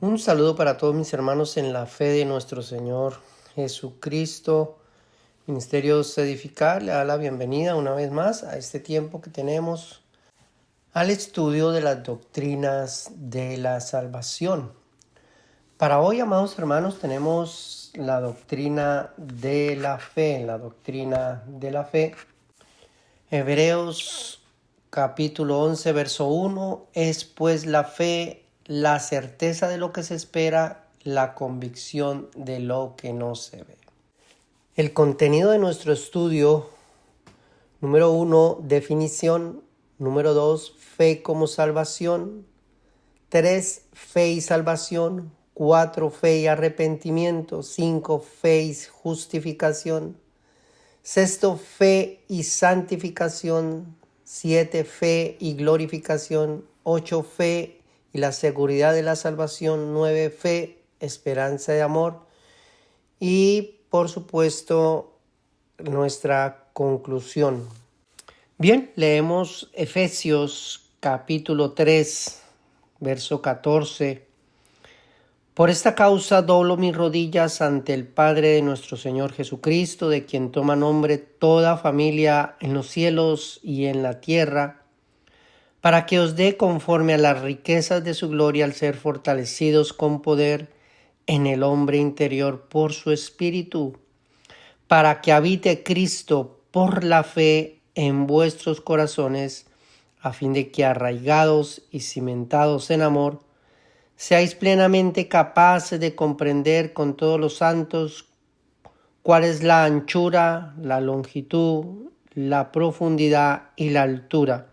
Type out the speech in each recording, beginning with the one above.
Un saludo para todos mis hermanos en la fe de nuestro Señor Jesucristo. Ministerios Edificar le da la bienvenida una vez más a este tiempo que tenemos al estudio de las doctrinas de la salvación. Para hoy, amados hermanos, tenemos la doctrina de la fe, Hebreos capítulo 11, verso 1, es pues la fe, la certeza de lo que se espera, la convicción de lo que no se ve. El contenido de nuestro estudio, número 1, definición. Número 2, fe como salvación. 3, fe y salvación. 4, fe y arrepentimiento. 5, fe y justificación. 6, fe y santificación. 7, fe y glorificación. 8, fe y la seguridad de la salvación. 9, fe, esperanza y amor. Y, por supuesto, nuestra conclusión. Bien, leemos Efesios capítulo 3, verso 14. Por esta causa doblo mis rodillas ante el Padre de nuestro Señor Jesucristo, de quien toma nombre toda familia en los cielos y en la tierra, para que os dé conforme a las riquezas de su gloria al ser fortalecidos con poder en el hombre interior por su Espíritu, para que habite Cristo por la fe en vuestros corazones, a fin de que arraigados y cimentados en amor, seáis plenamente capaces de comprender con todos los santos cuál es la anchura, la longitud, la profundidad y la altura,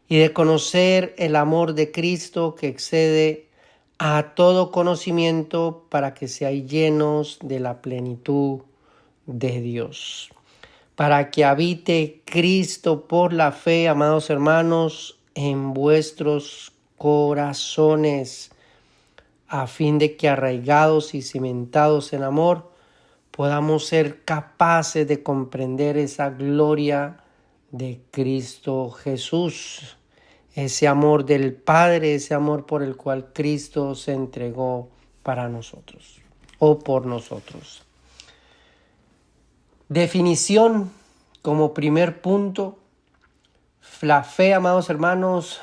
y de conocer el amor de Cristo que excede a todo conocimiento, para que seáis llenos de la plenitud de Dios. Para que habite Cristo por la fe, amados hermanos, en vuestros corazones, a fin de que arraigados y cimentados en amor, podamos ser capaces de comprender esa gloria de Cristo Jesús, ese amor del Padre, ese amor por el cual Cristo se entregó para nosotros o por nosotros. Definición como primer punto. La fe, amados hermanos,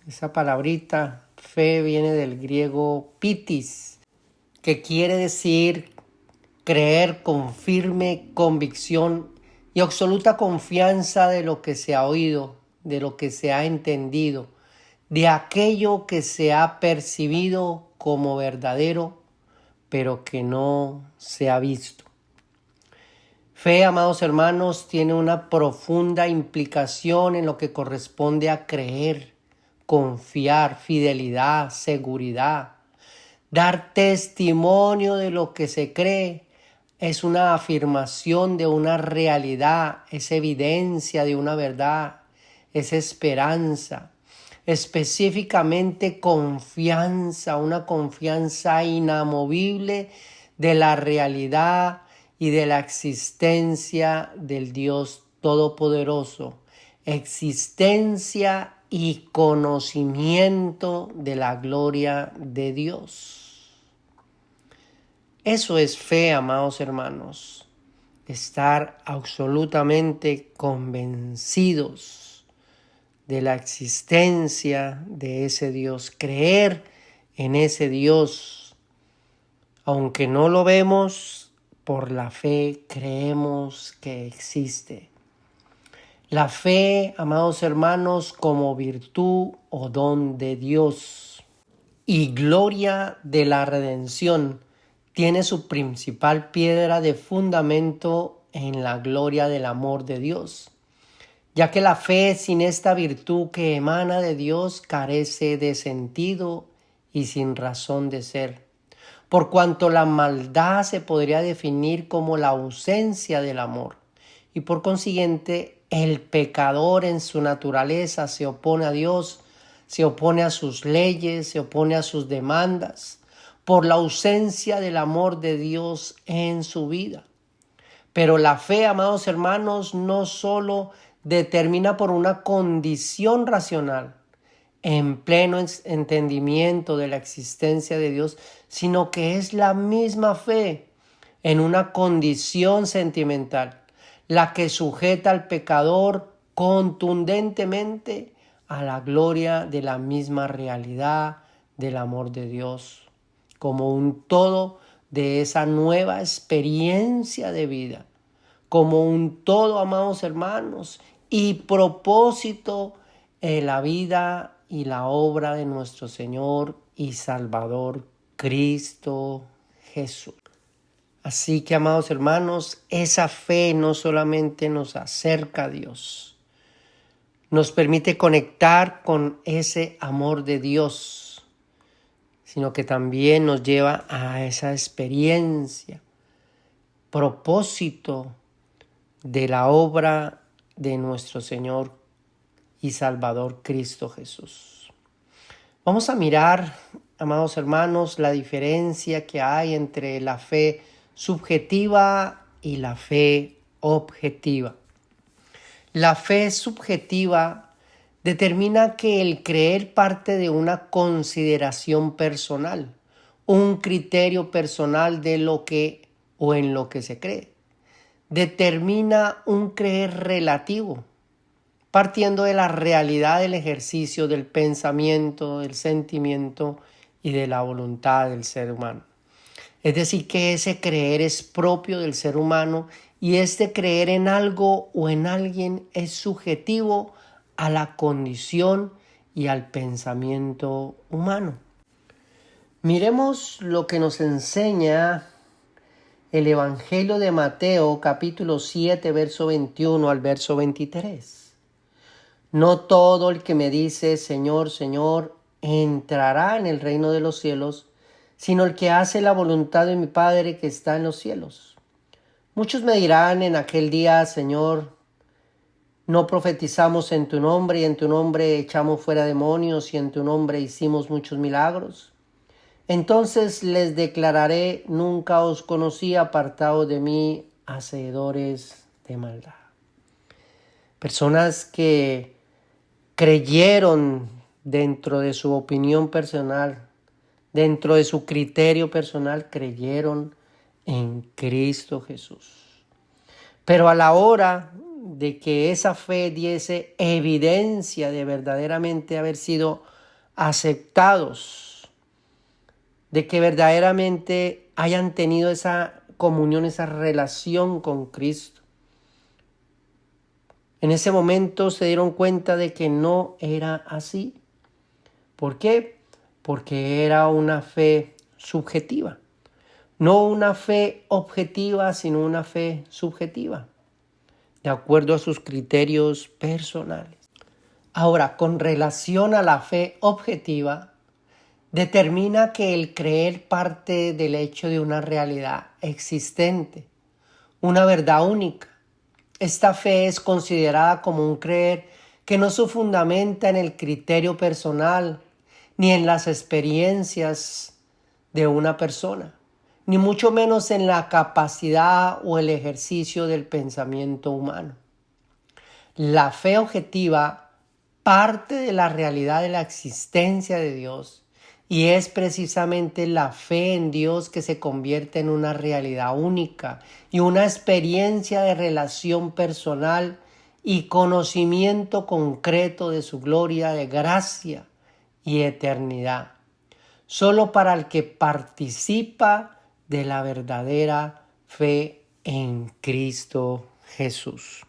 esa palabrita fe viene del griego pitis, que quiere decir creer con firme convicción y absoluta confianza de lo que se ha oído, de lo que se ha entendido, de aquello que se ha percibido como verdadero, pero que no se ha visto. Fe, amados hermanos, tiene una profunda implicación en lo que corresponde a creer, confiar, fidelidad, seguridad. Dar testimonio de lo que se cree es una afirmación de una realidad, es evidencia de una verdad, es esperanza. Específicamente confianza, una confianza inamovible de la realidad y de la existencia del Dios Todopoderoso, existencia y conocimiento de la gloria de Dios. Eso es fe, amados hermanos, estar absolutamente convencidos de la existencia de ese Dios, creer en ese Dios, aunque no lo vemos. Por la fe creemos que existe. La fe, amados hermanos, como virtud o don de Dios y gloria de la redención, tiene su principal piedra de fundamento en la gloria del amor de Dios, ya que la fe sin esta virtud que emana de Dios carece de sentido y sin razón de ser. Por cuanto la maldad se podría definir como la ausencia del amor, y por consiguiente el pecador en su naturaleza se opone a Dios, se opone a sus leyes, se opone a sus demandas, por la ausencia del amor de Dios en su vida. Pero la fe, amados hermanos, no solo determina por una condición racional, en pleno entendimiento de la existencia de Dios, sino que es la misma fe en una condición sentimental, la que sujeta al pecador contundentemente a la gloria de la misma realidad del amor de Dios, como un todo de esa nueva experiencia de vida, como un todo, amados hermanos, y propósito en la vida y la obra de nuestro Señor y Salvador Cristo Jesús. Así que, amados hermanos, esa fe no solamente nos acerca a Dios, nos permite conectar con ese amor de Dios, sino que también nos lleva a esa experiencia, propósito de la obra de nuestro Señor y Salvador Cristo Jesús. Vamos a mirar, amados hermanos, la diferencia que hay entre la fe subjetiva y la fe objetiva. La fe subjetiva determina que el creer parte de una consideración personal, un criterio personal de lo que o en lo que se cree. Determina un creer relativo, partiendo de la realidad del ejercicio del pensamiento, del sentimiento y de la voluntad del ser humano. Es decir, que ese creer es propio del ser humano y este creer en algo o en alguien es subjetivo a la condición y al pensamiento humano. Miremos lo que nos enseña el Evangelio de Mateo, capítulo 7, verso 21 al verso 23. No todo el que me dice, Señor, Señor, entrará en el reino de los cielos, sino el que hace la voluntad de mi Padre que está en los cielos. Muchos me dirán en aquel día, Señor, no profetizamos en tu nombre y en tu nombre echamos fuera demonios y en tu nombre hicimos muchos milagros. Entonces les declararé, nunca os conocí, apartados de mí, hacedores de maldad. Personas que creyeron dentro de su opinión personal, dentro de su criterio personal, creyeron en Cristo Jesús. Pero a la hora de que esa fe diese evidencia de verdaderamente haber sido aceptados, de que verdaderamente hayan tenido esa comunión, esa relación con Cristo, en ese momento se dieron cuenta de que no era así. ¿Por qué? Porque era una fe subjetiva. No una fe objetiva, sino una fe subjetiva, de acuerdo a sus criterios personales. Ahora, con relación a la fe objetiva, determina que el creer parte del hecho de una realidad existente, una verdad única. Esta fe es considerada como un creer que no se fundamenta en el criterio personal ni en las experiencias de una persona, ni mucho menos en la capacidad o el ejercicio del pensamiento humano. La fe objetiva parte de la realidad de la existencia de Dios y es precisamente la fe en Dios que se convierte en una realidad única y una experiencia de relación personal y conocimiento concreto de su gloria, de gracia y eternidad. Solo para el que participa de la verdadera fe en Cristo Jesús.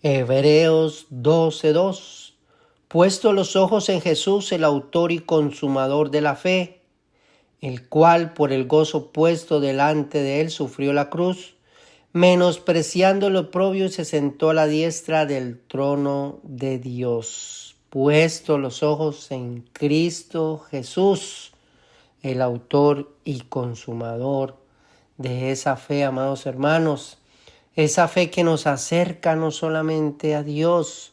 Hebreos 12:2. Puesto los ojos en Jesús, el autor y consumador de la fe, el cual por el gozo puesto delante de él sufrió la cruz, menospreciando lo oprobio y se sentó a la diestra del trono de Dios. Puesto los ojos en Cristo Jesús, el autor y consumador de esa fe, amados hermanos, esa fe que nos acerca no solamente a Dios,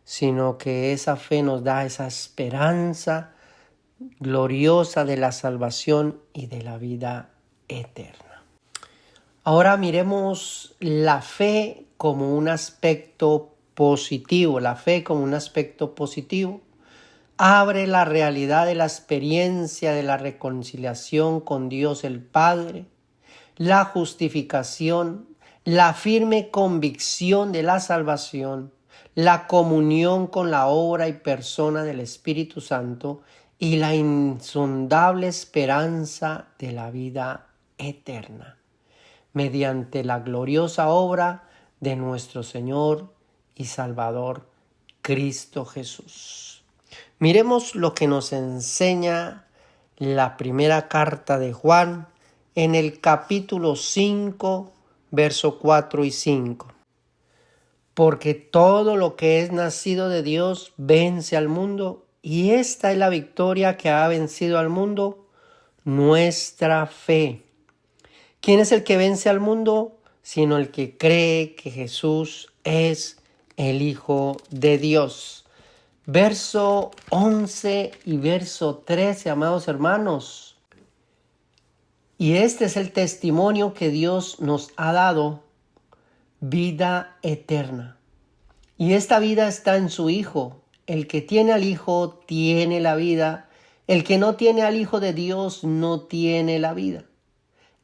sino que esa fe nos da esa esperanza gloriosa de la salvación y de la vida eterna. Ahora miremos la fe como un aspecto positivo, la fe como un aspecto positivo. Abre la realidad de la experiencia de la reconciliación con Dios el Padre, la justificación, la firme convicción de la salvación, la comunión con la obra y persona del Espíritu Santo y la insondable esperanza de la vida eterna, mediante la gloriosa obra de nuestro Señor y Salvador Cristo Jesús. Miremos lo que nos enseña la primera carta de Juan en el capítulo 5, verso 4 y 5. Porque todo lo que es nacido de Dios vence al mundo, y esta es la victoria que ha vencido al mundo, nuestra fe. ¿Quién es el que vence al mundo? Sino el que cree que Jesús es el Hijo de Dios. Verso 11 y verso 13, amados hermanos. Y este es el testimonio que Dios nos ha dado, vida eterna. Y esta vida está en su Hijo. El que tiene al Hijo tiene la vida. El que no tiene al Hijo de Dios no tiene la vida.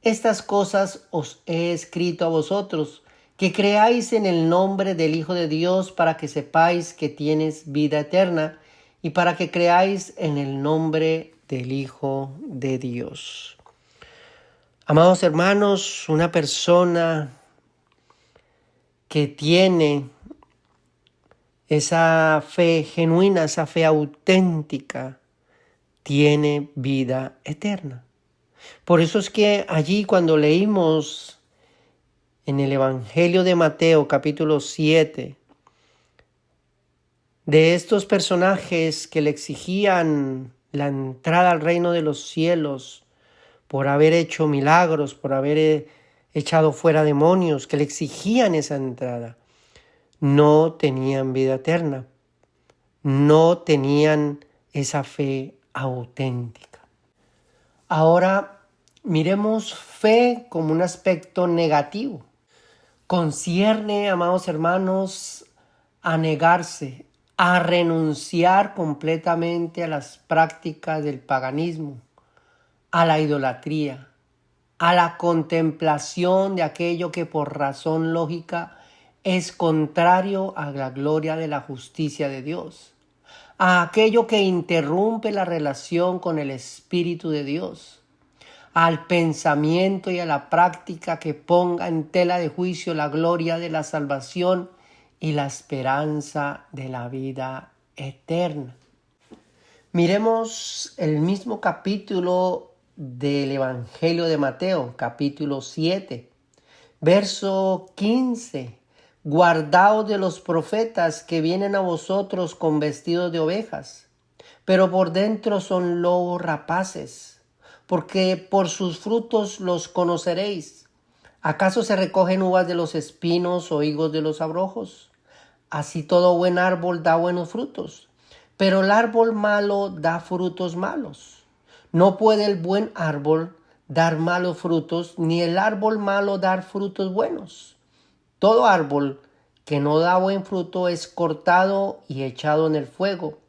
Estas cosas os he escrito a vosotros, que creáis en el nombre del Hijo de Dios, para que sepáis que tienes vida eterna, y para que creáis en el nombre del Hijo de Dios. Amados hermanos, una persona que tiene esa fe genuina, esa fe auténtica, tiene vida eterna. Por eso es que allí cuando leímos en el Evangelio de Mateo capítulo 7, de estos personajes que le exigían la entrada al reino de los cielos por haber hecho milagros, por haber echado fuera demonios, que le exigían esa entrada, no tenían vida eterna, no tenían esa fe auténtica. Ahora miremos fe como un aspecto negativo. Concierne, amados hermanos, a negarse, a renunciar completamente a las prácticas del paganismo, a la idolatría, a la contemplación de aquello que por razón lógica es contrario a la gloria de la justicia de Dios, a aquello que interrumpe la relación con el Espíritu de Dios, al pensamiento y a la práctica que ponga en tela de juicio la gloria de la salvación y la esperanza de la vida eterna. Miremos el mismo capítulo del Evangelio de Mateo, capítulo 7, verso 15. Guardaos de los profetas que vienen a vosotros con vestidos de ovejas, pero por dentro son lobos rapaces. Porque por sus frutos los conoceréis. ¿Acaso se recogen uvas de los espinos o higos de los abrojos? Así todo buen árbol da buenos frutos, pero el árbol malo da frutos malos. No puede el buen árbol dar malos frutos, ni el árbol malo dar frutos buenos. Todo árbol que no da buen fruto es cortado y echado en el fuego.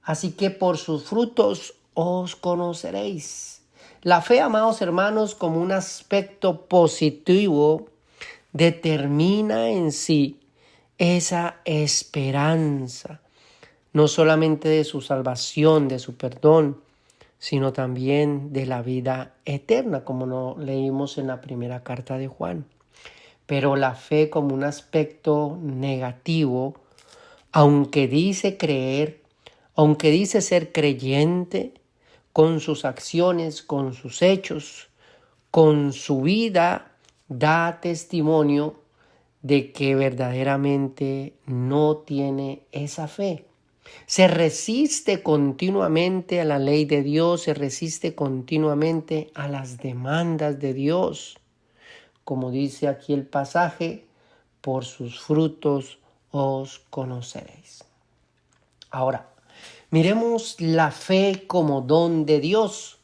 Así que por sus frutos os conoceréis. La fe, amados hermanos, como un aspecto positivo, determina en sí esa esperanza, no solamente de su salvación, de su perdón, sino también de la vida eterna, como lo leímos en la primera carta de Juan. Pero la fe como un aspecto negativo, aunque dice creer, aunque dice ser creyente, con sus acciones, con sus hechos, con su vida, da testimonio de que verdaderamente no tiene esa fe. Se resiste continuamente a la ley de Dios, se resiste continuamente a las demandas de Dios. Como dice aquí el pasaje, por sus frutos os conoceréis. Ahora, miremos la fe como don de Dios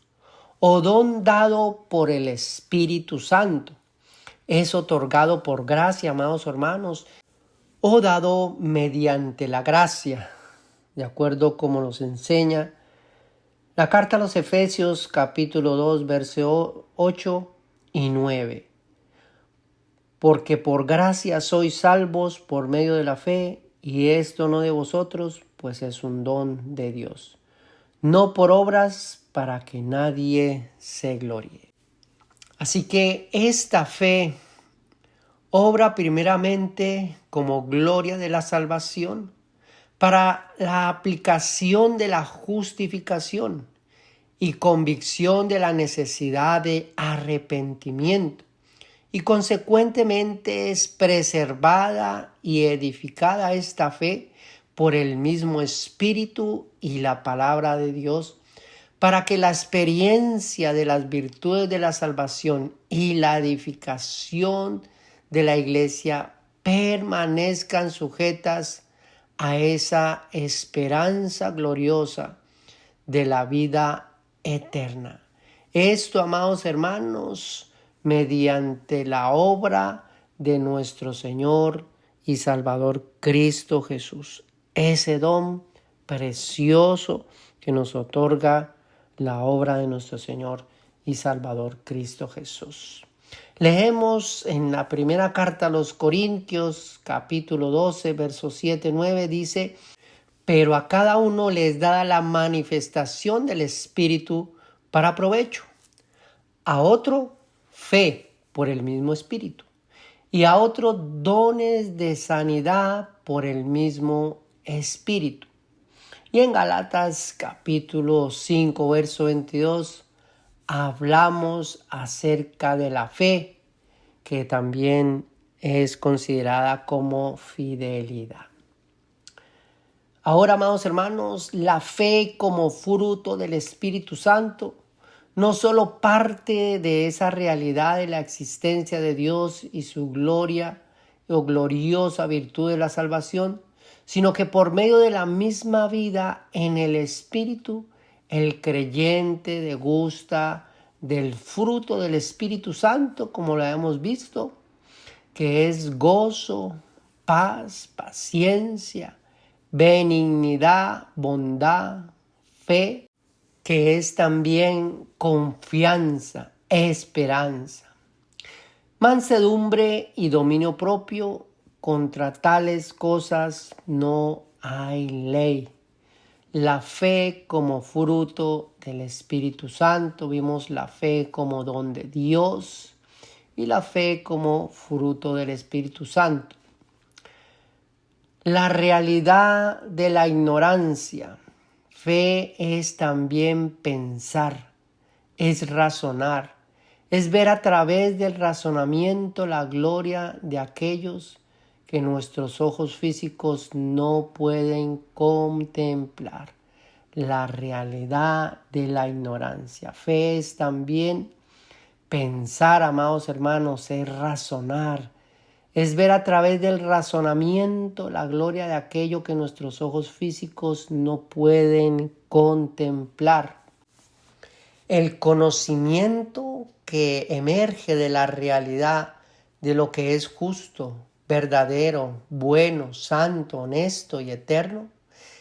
o don dado por el Espíritu Santo. Es otorgado por gracia, amados hermanos, o dado mediante la gracia. de acuerdo como nos enseña la carta a los Efesios capítulo 2, verso 8 y 9. Porque por gracia sois salvos por medio de la fe, y esto no de vosotros, pues es un don de Dios. No por obras, para que nadie se gloríe. Así que esta fe obra primeramente como gloria de la salvación para la aplicación de la justificación y convicción de la necesidad de arrepentimiento, y consecuentemente es preservada y edificada esta fe por el mismo Espíritu y la palabra de Dios, para que la experiencia de las virtudes de la salvación y la edificación de la iglesia permanezcan sujetas a esa esperanza gloriosa de la vida eterna. Esto, amados hermanos, mediante la obra de nuestro Señor y Salvador Cristo Jesús. Ese don precioso que nos otorga la obra de nuestro Señor y Salvador Cristo Jesús. Leemos en la primera carta a los Corintios, capítulo 12, versos 7-9, dice: pero a cada uno les da la manifestación del Espíritu para provecho. A otro, fe por el mismo Espíritu. Y a otro, dones de sanidad por el mismo Espíritu. Y en Gálatas capítulo 5, verso 22, hablamos acerca de la fe, que también es considerada como fidelidad. Ahora, amados hermanos, la fe como fruto del Espíritu Santo no solo parte de esa realidad de la existencia de Dios y su gloria o gloriosa virtud de la salvación, sino que por medio de la misma vida en el Espíritu, el creyente degusta del fruto del Espíritu Santo, como lo hemos visto, que es gozo, paz, paciencia, benignidad, bondad, fe, que es también confianza, esperanza, mansedumbre y dominio propio. Contra tales cosas no hay ley. La fe como fruto del Espíritu Santo, vimos la fe como don de Dios y la fe como fruto del Espíritu Santo. La realidad de la ignorancia. Fe es también pensar, es razonar, es ver a través del razonamiento la gloria de aquellos que nuestros ojos físicos no pueden contemplar. La realidad de la ignorancia. Fe es también pensar, amados hermanos, es razonar, es ver a través del razonamiento la gloria de aquello que nuestros ojos físicos no pueden contemplar. El conocimiento que emerge de la realidad de lo que es justo, verdadero, bueno, santo, honesto y eterno,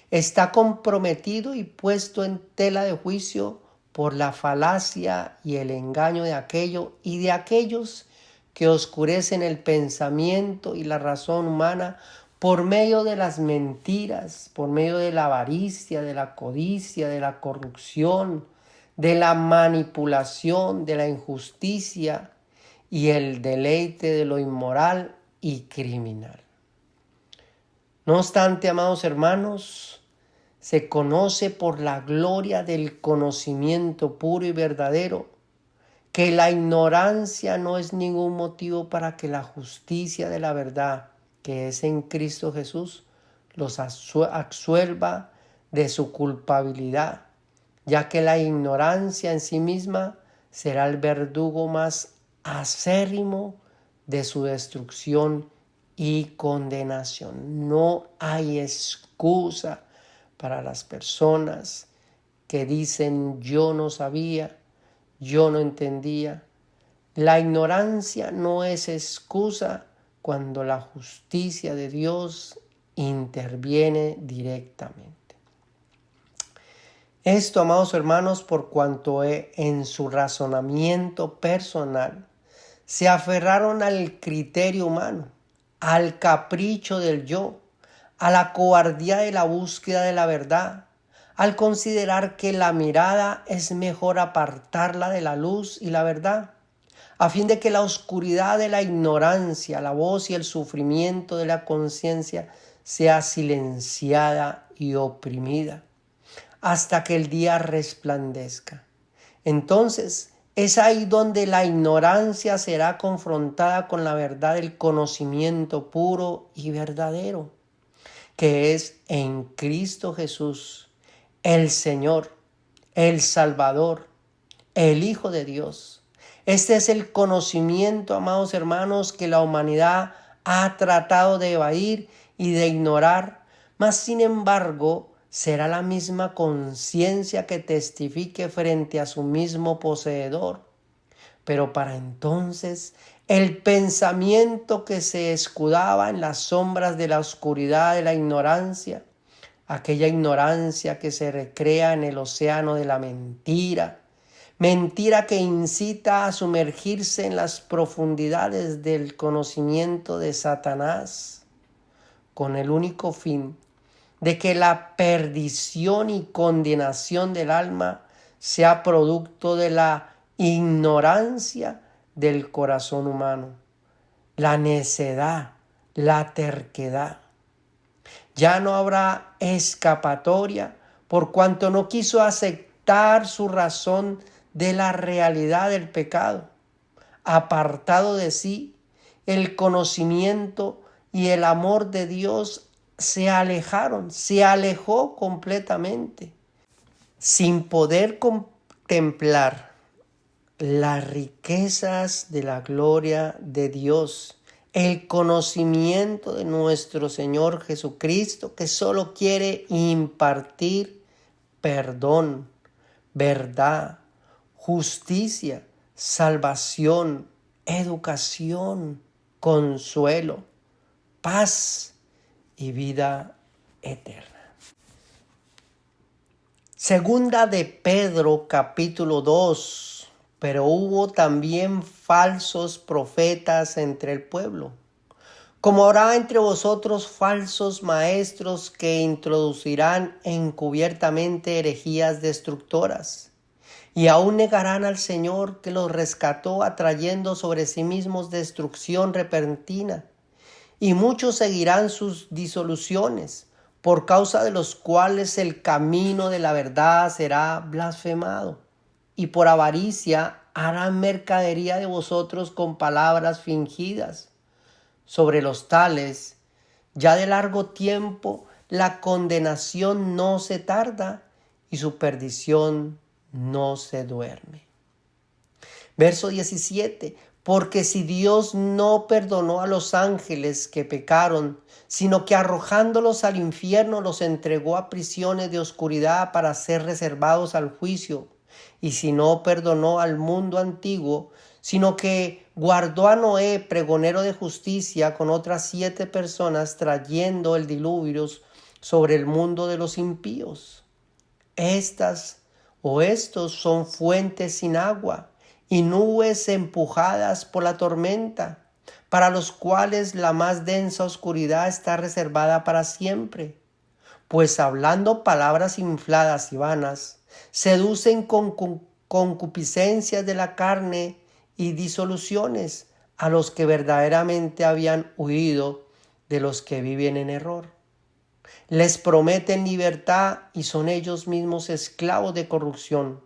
está comprometido y puesto en tela de juicio por la falacia y el engaño de aquello y de aquellos que oscurecen el pensamiento y la razón humana por medio de las mentiras, por medio de la avaricia, de la codicia, de la corrupción, de la manipulación, de la injusticia y el deleite de lo inmoral y criminal. No obstante, amados hermanos, se conoce por la gloria del conocimiento puro y verdadero que la ignorancia no es ningún motivo para que la justicia de la verdad, que es en Cristo Jesús, los absuelva de su culpabilidad, ya que la ignorancia en sí misma será el verdugo más acérrimo de su destrucción y condenación. No hay excusa para las personas que dicen yo no sabía, yo no entendía. La ignorancia no es excusa cuando la justicia de Dios interviene directamente. Esto, amados hermanos, por cuanto en su razonamiento personal se aferraron al criterio humano, al capricho del yo, a la cobardía de la búsqueda de la verdad, al considerar que la mirada es mejor apartarla de la luz y la verdad, a fin de que la oscuridad de la ignorancia, la voz y el sufrimiento de la conciencia sea silenciada y oprimida hasta que el día resplandezca. Entonces es ahí donde la ignorancia será confrontada con la verdad del conocimiento puro y verdadero, que es en Cristo Jesús, el Señor, el Salvador, el Hijo de Dios. Este es el conocimiento, amados hermanos, que la humanidad ha tratado de evadir y de ignorar, mas sin embargo será la misma conciencia que testifique frente a su mismo poseedor. Pero para entonces el pensamiento que se escudaba en las sombras de la oscuridad de la ignorancia, aquella ignorancia que se recrea en el océano de la mentira, mentira que incita a sumergirse en las profundidades del conocimiento de Satanás, con el único fin de que la perdición y condenación del alma sea producto de la ignorancia del corazón humano, la necedad, la terquedad. Ya no habrá escapatoria por cuanto no quiso aceptar su razón de la realidad del pecado. Apartado de sí, el conocimiento y el amor de Dios se alejó completamente, sin poder contemplar las riquezas de la gloria de Dios, el conocimiento de nuestro Señor Jesucristo, que solo quiere impartir perdón, verdad, justicia, salvación, educación, consuelo, paz y vida eterna. Segunda de Pedro, capítulo 2. Pero hubo también falsos profetas entre el pueblo, como habrá entre vosotros falsos maestros que introducirán encubiertamente herejías destructoras, y aún negarán al Señor que los rescató, atrayendo sobre sí mismos destrucción repentina. Y muchos seguirán sus disoluciones, por causa de los cuales el camino de la verdad será blasfemado. Y por avaricia harán mercadería de vosotros con palabras fingidas. Sobre los tales, ya de largo tiempo, la condenación no se tarda y su perdición no se duerme. Verso 17. Porque si Dios no perdonó a los ángeles que pecaron, sino que arrojándolos al infierno los entregó a prisiones de oscuridad para ser reservados al juicio, y si no perdonó al mundo antiguo, sino que guardó a Noé, pregonero de justicia, con otras 7 personas, trayendo el diluvio sobre el mundo de los impíos. Estas o estos son fuentes sin agua y nubes empujadas por la tormenta, para los cuales la más densa oscuridad está reservada para siempre. Pues hablando palabras infladas y vanas, seducen con concupiscencias de la carne y disoluciones a los que verdaderamente habían huido de los que viven en error. Les prometen libertad y son ellos mismos esclavos de corrupción,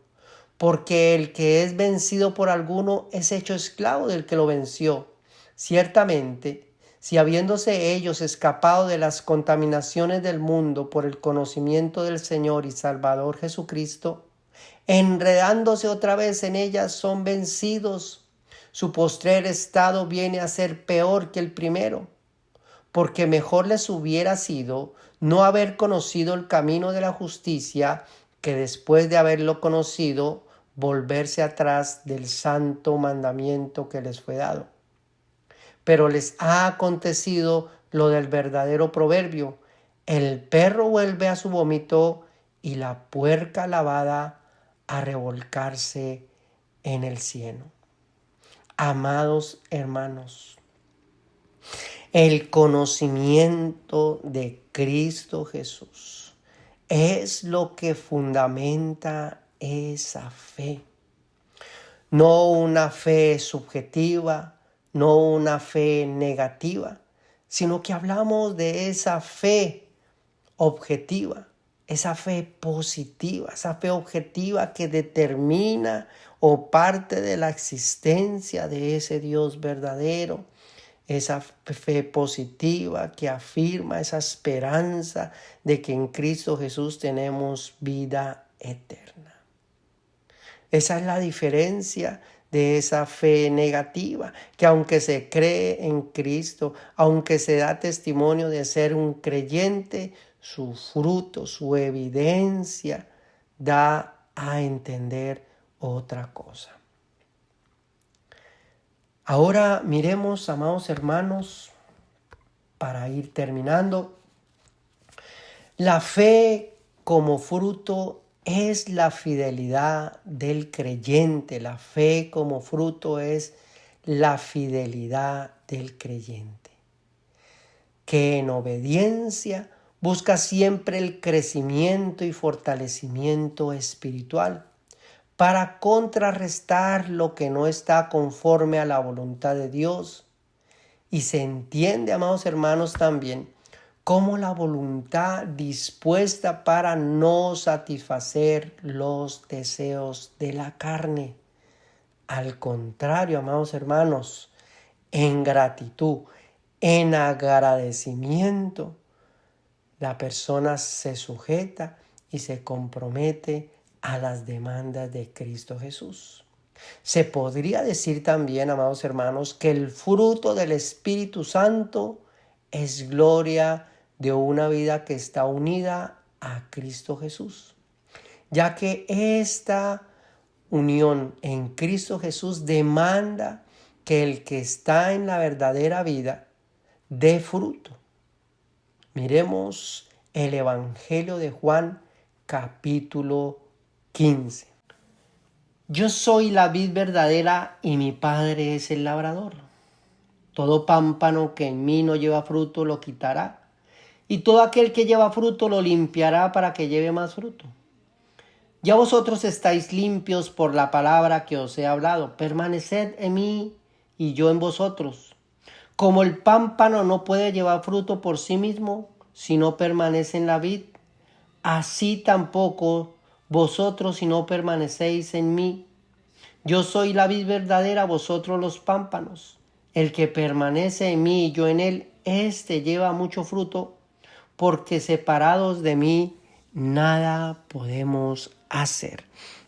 porque el que es vencido por alguno es hecho esclavo del que lo venció. Ciertamente, si habiéndose ellos escapado de las contaminaciones del mundo por el conocimiento del Señor y Salvador Jesucristo, enredándose otra vez en ellas son vencidos, su postrer estado viene a ser peor que el primero, porque mejor les hubiera sido no haber conocido el camino de la justicia que después de haberlo conocido volverse atrás del santo mandamiento que les fue dado. Pero les ha acontecido lo del verdadero proverbio: el perro vuelve a su vómito y la puerca lavada a revolcarse en el cieno. Amados hermanos, el conocimiento de Cristo Jesús es lo que fundamenta esa fe. No una fe subjetiva, no una fe negativa, sino que hablamos de esa fe objetiva, esa fe positiva, esa fe objetiva que determina o parte de la existencia de ese Dios verdadero, esa fe positiva que afirma esa esperanza de que en Cristo Jesús tenemos vida eterna. Esa es la diferencia de esa fe negativa, que aunque se cree en Cristo, aunque se da testimonio de ser un creyente, su fruto, su evidencia da a entender otra cosa. Ahora miremos, amados hermanos, para ir terminando, la fe como fruto es la fidelidad del creyente. La fe como fruto es la fidelidad del creyente, que en obediencia busca siempre el crecimiento y fortalecimiento espiritual para contrarrestar lo que no está conforme a la voluntad de Dios. Y se entiende, amados hermanos, también como la voluntad dispuesta para no satisfacer los deseos de la carne. Al contrario, amados hermanos, en gratitud, en agradecimiento, la persona se sujeta y se compromete a las demandas de Cristo Jesús. Se podría decir también, amados hermanos, que el fruto del Espíritu Santo es gloria de una vida que está unida a Cristo Jesús, ya que esta unión en Cristo Jesús demanda que el que está en la verdadera vida dé fruto. Miremos el Evangelio de Juan, capítulo 15. Yo soy la vid verdadera y mi Padre es el labrador. Todo pámpano que en mí no lleva fruto lo quitará, y todo aquel que lleva fruto lo limpiará para que lleve más fruto. Ya vosotros estáis limpios por la palabra que os he hablado. Permaneced en mí y yo en vosotros. Como el pámpano no puede llevar fruto por sí mismo si no permanece en la vid, así tampoco vosotros si no permanecéis en mí. Yo soy la vid verdadera, vosotros los pámpanos. El que permanece en mí y yo en él, éste lleva mucho fruto, porque separados de mí nada podemos hacer.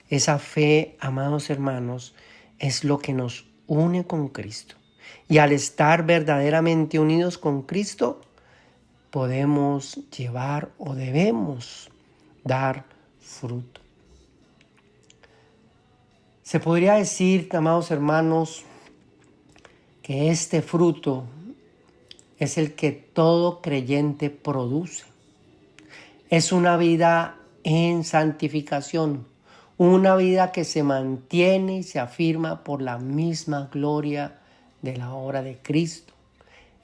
Esa fe, amados hermanos, es lo que nos une con Cristo. Y al estar verdaderamente unidos con Cristo, podemos llevar o debemos dar fruto. Se podría decir, amados hermanos, que este fruto es el que todo creyente produce. Es una vida en santificación, una vida que se mantiene y se afirma por la misma gloria de la obra de Cristo.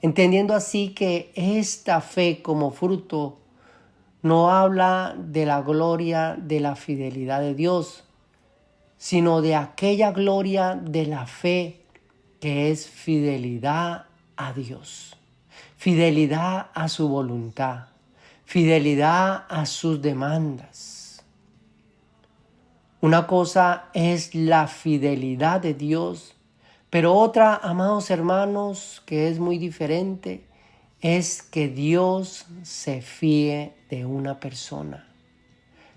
Entendiendo así que esta fe como fruto no habla de la gloria de la fidelidad de Dios, sino de aquella gloria de la fe que es fidelidad a Dios, fidelidad a su voluntad, fidelidad a sus demandas. Una cosa es la fidelidad de Dios, pero otra, amados hermanos, que es muy diferente, es que Dios se fíe de una persona.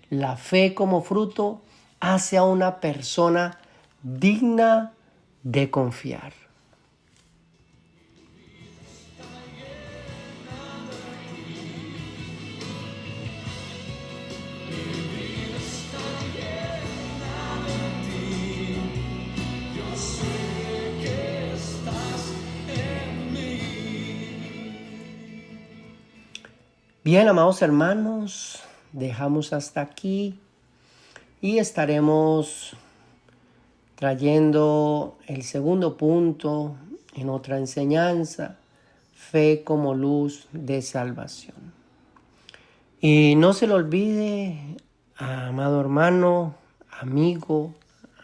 La fe como fruto hace a una persona digna de confiar. Bien, amados hermanos, dejamos hasta aquí y estaremos trayendo el segundo punto en otra enseñanza, fe como luz de salvación. Y no se le olvide, amado hermano, amigo,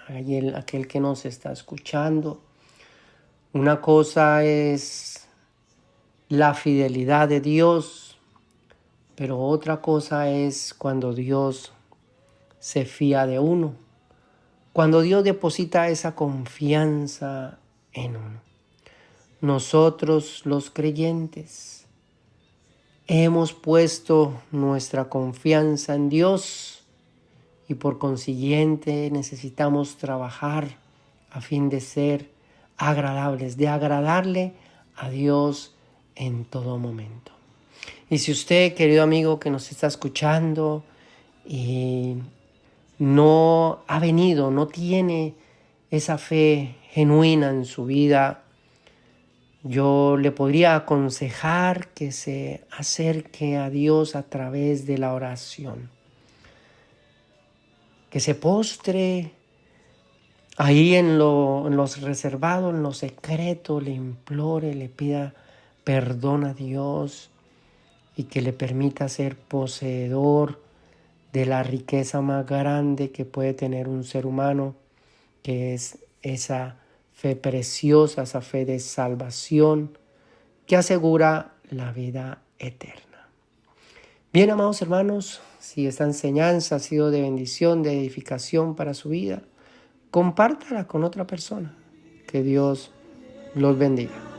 aquel que nos está escuchando, una cosa es la fidelidad de Dios, pero otra cosa es cuando Dios se fía de uno, cuando Dios deposita esa confianza en uno. Nosotros los creyentes hemos puesto nuestra confianza en Dios y por consiguiente necesitamos trabajar a fin de ser agradables, de agradarle a Dios en todo momento. Y si usted, querido amigo que nos está escuchando y no ha venido, no tiene esa fe genuina en su vida, yo le podría aconsejar que se acerque a Dios a través de la oración, que se postre ahí en los reservados, en lo secreto, le implore, le pida perdón a Dios y que le permita ser poseedor de la riqueza más grande que puede tener un ser humano, que es esa fe preciosa, esa fe de salvación que asegura la vida eterna. Bien, amados hermanos, si esta enseñanza ha sido de bendición, de edificación para su vida, compártala con otra persona. Que Dios los bendiga.